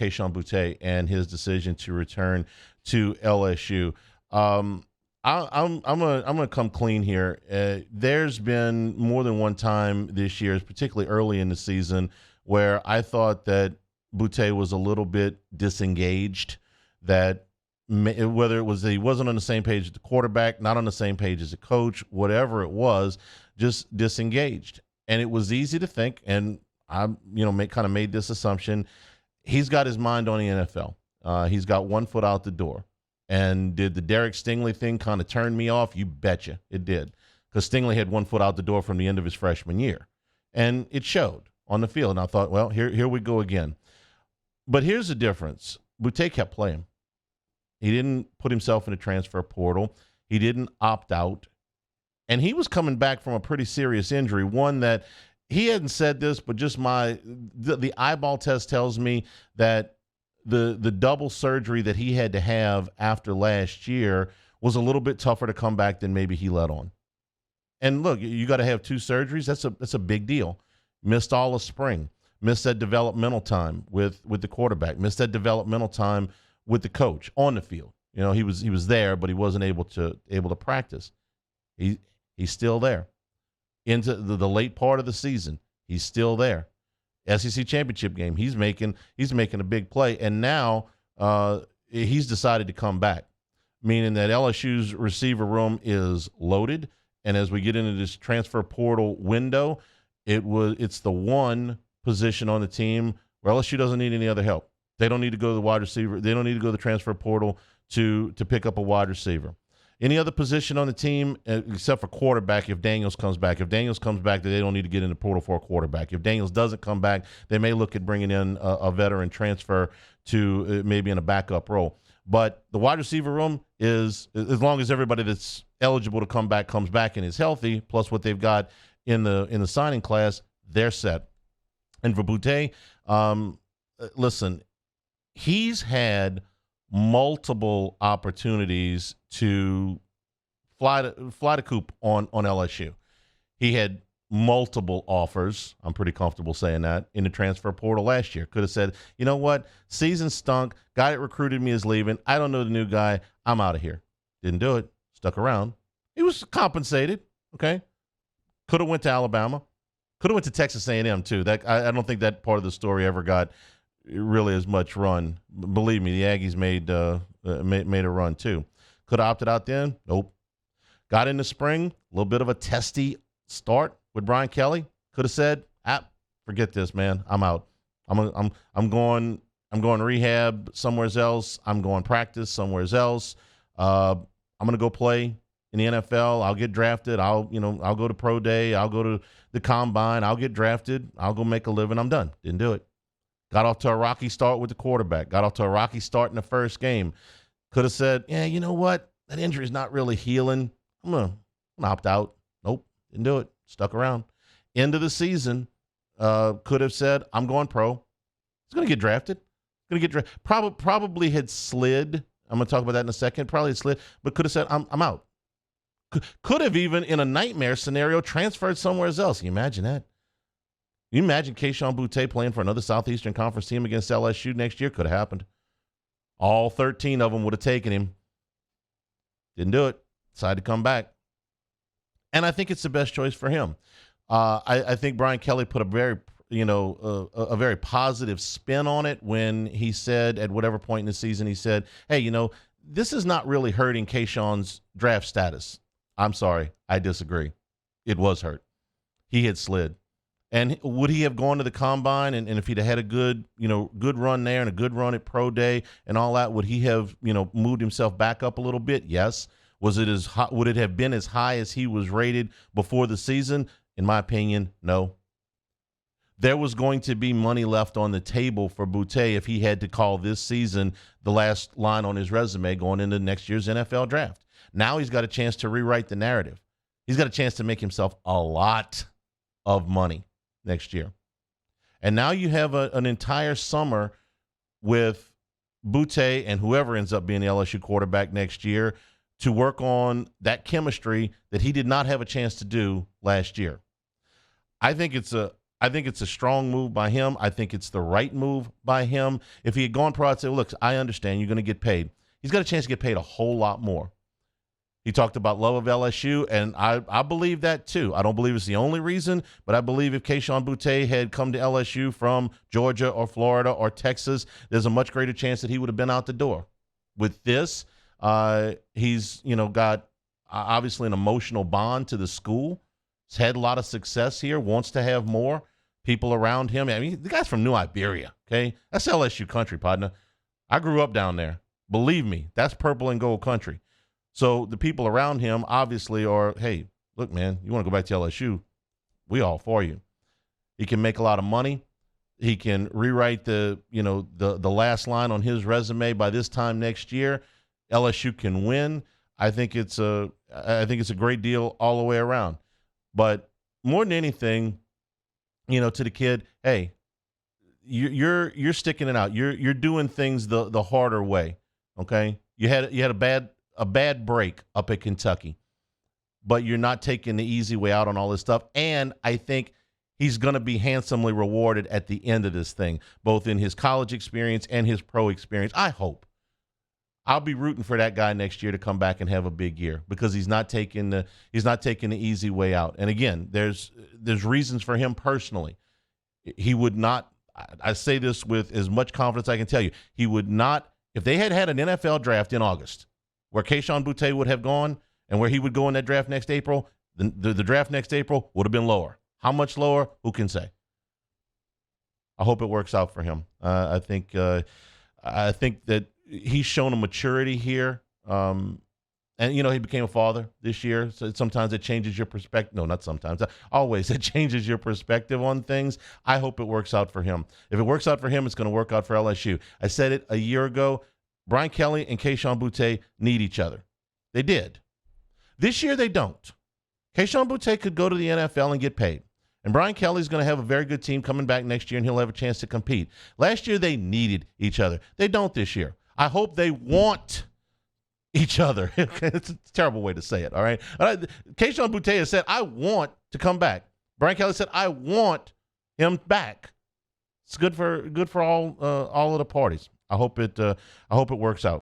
Kayshon Boutte and his decision to return to LSU. I'm gonna come clean here. There's been more than one time this year, particularly early in the season, where I thought that Boutte was a little bit disengaged. That whether it was he wasn't on the same page as the quarterback, not on the same page as the coach, whatever it was, just disengaged. And it was easy to think, and I kind of made this assumption: he's got his mind on the NFL. He's got one foot out the door. And did the Derek Stingley thing kind of turn me off? You betcha it did, because Stingley had one foot out the door from the end of his freshman year, and it showed on the field. And I thought, well, here we go again. But here's the difference: Boutte kept playing. He didn't put himself in the transfer portal. He didn't opt out, and he was coming back from a pretty serious injury. One that he hadn't said this, but just the eyeball test tells me that the double surgery that he had to have after last year was a little bit tougher to come back than maybe he let on. And look, you got to have 2 surgeries. That's a big deal. Missed all of spring. Missed that developmental time with the quarterback. Missed that developmental time with the coach on the field. He was there, but he wasn't able to practice. He's still there. Into the late part of the season, he's still there. SEC championship game, he's making a big play, and now he's decided to come back, meaning that LSU's receiver room is loaded. And as we get into this transfer portal window, it's the one position on the team where LSU doesn't need any other help. They don't need to go to the wide receiver. They don't need to go to the transfer portal to pick up a wide receiver. Any other position on the team, except for quarterback, if Daniels comes back. If Daniels comes back, they don't need to get in the portal for a quarterback. If Daniels doesn't come back, they may look at bringing in a veteran transfer to maybe in a backup role. But the wide receiver room is, as long as everybody that's eligible to come back comes back and is healthy, plus what they've got in the signing class, they're set. And for Boutte, listen, he's had multiple opportunities to fly the coop on LSU. He had multiple offers, I'm pretty comfortable saying that, in the transfer portal last year. Could have said, you know what, season stunk, guy that recruited me is leaving, I don't know the new guy, I'm out of here. Didn't do it, stuck around. He was compensated, okay? Could have went to Alabama. Could have went to Texas A&M too. I don't think that part of the story ever got really as much run. Believe me, the Aggies made a run too. Could have opted out then? Nope. Got in the spring, a little bit of a testy start with Brian Kelly. Could have said, forget this, man. I'm out. I'm going rehab somewhere else. I'm going practice somewhere else. I'm going to go play in the NFL. I'll get drafted. I'll go to pro day. I'll go to the combine. I'll get drafted. I'll go make a living. I'm done. Didn't do it. Got off to a rocky start with the quarterback. Got off to a rocky start in the first game. Could have said, yeah, you know what? That injury is not really healing. I'm going to opt out. Nope. Didn't do it. Stuck around. End of the season, could have said, I'm going pro. He's going to get drafted. Probably had slid. I'm going to talk about that in a second. Probably had slid, but could have said, I'm out. Could have even, in a nightmare scenario, transferred somewhere else. Can you imagine that? You imagine Kayshon Boutte playing for another Southeastern Conference team against LSU next year? Could have happened. All 13 of them would have taken him. Didn't do it. Decided to come back. And I think it's the best choice for him. I think Brian Kelly put a very positive spin on it when he said, at whatever point in the season, he said, hey, this is not really hurting Kayshon's draft status. I'm sorry. I disagree. It was hurt. He had slid. And would he have gone to the combine, and if he'd had a good run there and a good run at pro day and all that, would he have, moved himself back up a little bit? Yes. Would it have been as high as he was rated before the season? In my opinion, no. There was going to be money left on the table for Boutte if he had to call this season the last line on his resume going into next year's NFL draft. Now he's got a chance to rewrite the narrative. He's got a chance to make himself a lot of money next year. And now you have an entire summer with Boutte and whoever ends up being the LSU quarterback next year to work on that chemistry that he did not have a chance to do last year. I think it's a I think it's a strong move by him. I think it's the right move by him. If he had gone pro, I'd say, well, look, I understand you're going to get paid. He's got a chance to get paid a whole lot more. He talked about love of LSU, and I believe that too. I don't believe it's the only reason, but I believe if Kayshon Boutte had come to LSU from Georgia or Florida or Texas, there's a much greater chance that he would have been out the door. With this, he's got obviously an emotional bond to the school. He's had a lot of success here, wants to have more people around him. I mean, the guy's from New Iberia, okay? That's LSU country, partner. I grew up down there. Believe me, that's purple and gold country. So the people around him obviously are, hey, look, man, you want to go back to LSU? We all for you. He can make a lot of money. He can rewrite the last line on his resume by this time next year. LSU can win. I think it's a great deal all the way around. But more than anything, to the kid, hey, you're sticking it out. You're doing things the harder way. Okay, you had a bad break up at Kentucky, but you're not taking the easy way out on all this stuff. And I think he's going to be handsomely rewarded at the end of this thing, both in his college experience and his pro experience. I hope. I'll be rooting for that guy next year to come back and have a big year because he's not taking the easy way out. And again, there's reasons for him personally. He would not. I say this with as much confidence I can tell you. He would not. If they had an NFL draft in August, where Kayshon Boutte would have gone and where he would go in that draft next April, the draft next April would have been lower. How much lower? Who can say? I hope it works out for him. I think that he's shown a maturity here. And, he became a father this year. So sometimes it changes your perspective. No, not sometimes. Always it changes your perspective on things. I hope it works out for him. If it works out for him, it's going to work out for LSU. I said it a year ago. Brian Kelly and Kayshon Boutte need each other. They did. This year they don't. Kayshon Boutte could go to the NFL and get paid. And Brian Kelly's going to have a very good team coming back next year, and he'll have a chance to compete. Last year they needed each other. They don't this year. I hope they want each other. It's a terrible way to say it, all right? Kayshon Boutte has said, I want to come back. Brian Kelly said, I want him back. It's good for all of the parties. I hope it works out.